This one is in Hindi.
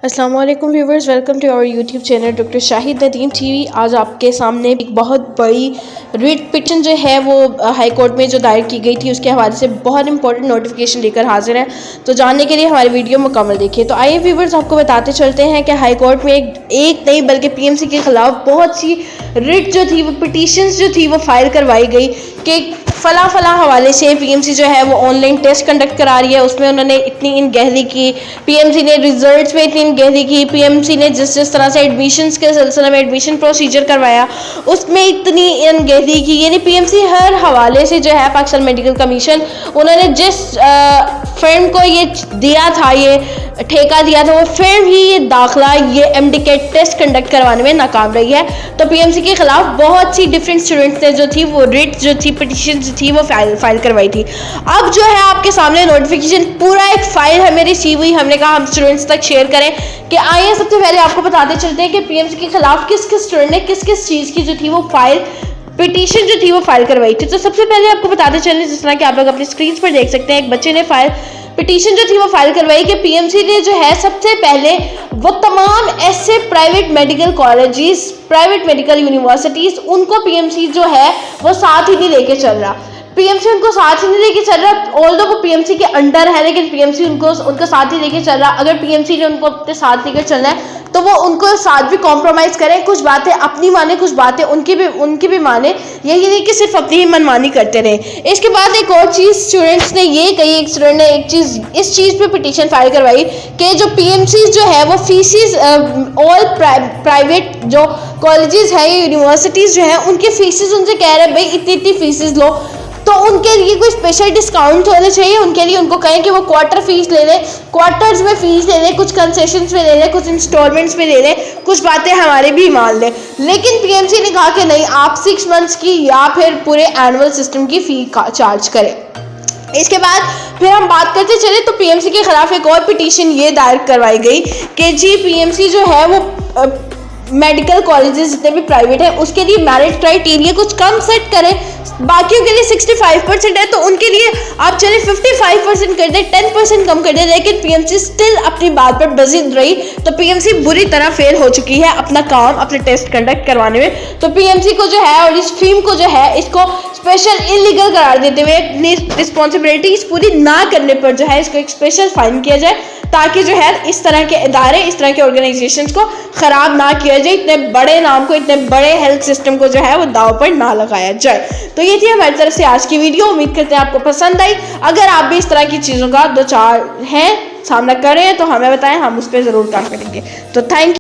अस्सलाम वालेकुम viewers, welcome to our YouTube channel doctor Shahid Nadeem TV. आज आपके सामने एक बहुत बड़ी रिट पिटीशन जो है वो हाई कोर्ट में जो दायर की गई थी उसके हवाले से बहुत इंपॉर्टेंट नोटिफिकेशन लेकर हाजिर है। तो जानने के लिए हमारी वीडियो मुकम्मल देखिए। तो आइए व्यूवर्स, आपको बताते चलते हैं कि हाई कोर्ट में एक नहीं बल्कि पीएमसी के खिलाफ बहुत सी रिट जो थी वो पिटीशंस जो थी वो फाइल करवाई गई कि फला हवाले से पीएमसी जो है वो ऑनलाइन टेस्ट कंडक्ट करा रही है। उसमें उन्होंने इतनी इनगहरी की, पीएमसी ने रिजल्ट्स में इतनी इनगहरी की, पीएमसी ने जिस तरह से एडमिशन्स के सिलसिले में एडमिशन प्रोसीजर करवाया उसमें इतनी इनगहरी की। यानी पीएमसी हर हवाले से जो है पाकिस्तान मेडिकल कमीशन उन्होंने जिस फर्म को ये दिया था, ये ठेका दिया था, वो फर्म ही ये दाखिला ये एमडीकेट टेस्ट कंडक्ट करवाने में नाकाम रही है। तो पीएमसी के खिलाफ बहुत सी डिफरेंट स्टूडेंट्स ने जो थी वो रिट जो थी पिटीशन जो थी वो फाइल करवाई थी। अब जो है आपके सामने नोटिफिकेशन पूरा एक फाइल हमें रिसीव हुई। हमने कहा हम स्टूडेंट्स तक शेयर करें कि आइए सबसे पहले आपको बताते चलते हैं कि पीएमसी के खिलाफ किस किस स्टूडेंट ने किस किस चीज़ की जो थी वो पिटीशन जो थी वो फाइल करवाई थी। तो सबसे पहले आपको बताते चलें, जिस तरह कि आप लोग अपनी स्क्रीन पर देख सकते हैं, एक बच्चे ने पिटीशन जो थी वो फाइल करवाई कि पीएमसी ने जो है सबसे पहले वो तमाम ऐसे private medical colleges, private medical universities, उनको पीएमसी जो है वो साथ ही नहीं लेके चल रहा। पीएमसी उनको साथ ही नहीं लेके चल रहा, ऑल्दो वो पीएमसी के अंडर है लेकिन पीएमसी उनका साथ ही लेके चल रहा। अगर पीएमसी ने उनको अपने साथ लेकर चलना है तो वो उनको साथ भी कॉम्प्रोमाइज़ करें, कुछ बातें अपनी माने, कुछ बातें उनकी भी माने, यही नहीं कि सिर्फ अपनी ही मनमानी करते रहे। इसके बाद एक और चीज़ स्टूडेंट्स ने ये कही, एक स्टूडेंट ने इस चीज़ पे पिटीशन फाइल करवाई कि जो पीएमसी जो है वो फीसिस ऑल प्राइवेट जो कॉलेजेस है, यूनिवर्सिटीज़ जो है, उनकी फीसिस उनसे कह रहे हैं भाई इतनी फीसिस लो, तो उनके लिए कोई स्पेशल डिस्काउंट होने चाहिए। उनके लिए उनको कहें कि वो क्वार्टर फीस ले लें, क्वार्टर्स में फीस ले लें, कुछ कंसेशंस में ले लें, कुछ इंस्टॉलमेंट्स में ले लें, कुछ बातें हमारे भी मान लें। लेकिन पीएमसी ने कहा कि नहीं, आप 6 मंथ्स की या फिर पूरे एनुअल सिस्टम की फ़ी चार्ज करें। इसके बाद फिर हम बात करते चले तो पीएमसी के खिलाफ एक और पिटीशन ये दायर करवाई गई कि जी पीएमसी जो है वो मेडिकल कॉलेजेस जितने भी प्राइवेट है उसके लिए मैरिट क्राइटेरिया कुछ कम सेट करें। बाकियों के लिए 65% है तो उनके लिए आप चले 55% कर दें, 10% कम कर दें। लेकिन पीएमसी स्टिल अपनी बात पर बजिद रही। तो पीएमसी बुरी तरह फेल हो चुकी है अपना काम, अपने टेस्ट कंडक्ट करवाने में। तो पीएमसी को जो है और इस फीम को जो है इसको स्पेशल इलीगल करार देते हुए अपनी रिस्पॉन्सिबिलिटीज पूरी ना करने पर जो है इसको एक स्पेशल फाइन किया जाए, ताकि जो है इस तरह के इदारे, इस तरह के ऑर्गेनाइजेशंस को ख़राब ना किया जाए, इतने बड़े नाम को, इतने बड़े हेल्थ सिस्टम को जो है वो दाव पर ना लगाया जाए। तो ये थी हमारी तरफ से आज की वीडियो। उम्मीद करते हैं आपको पसंद आई। अगर आप भी इस तरह की चीज़ों का दो चार हैं सामना कर रहे हैं तो हमें बताएं, हम उस पर ज़रूर काम करेंगे। तो थैंक यू।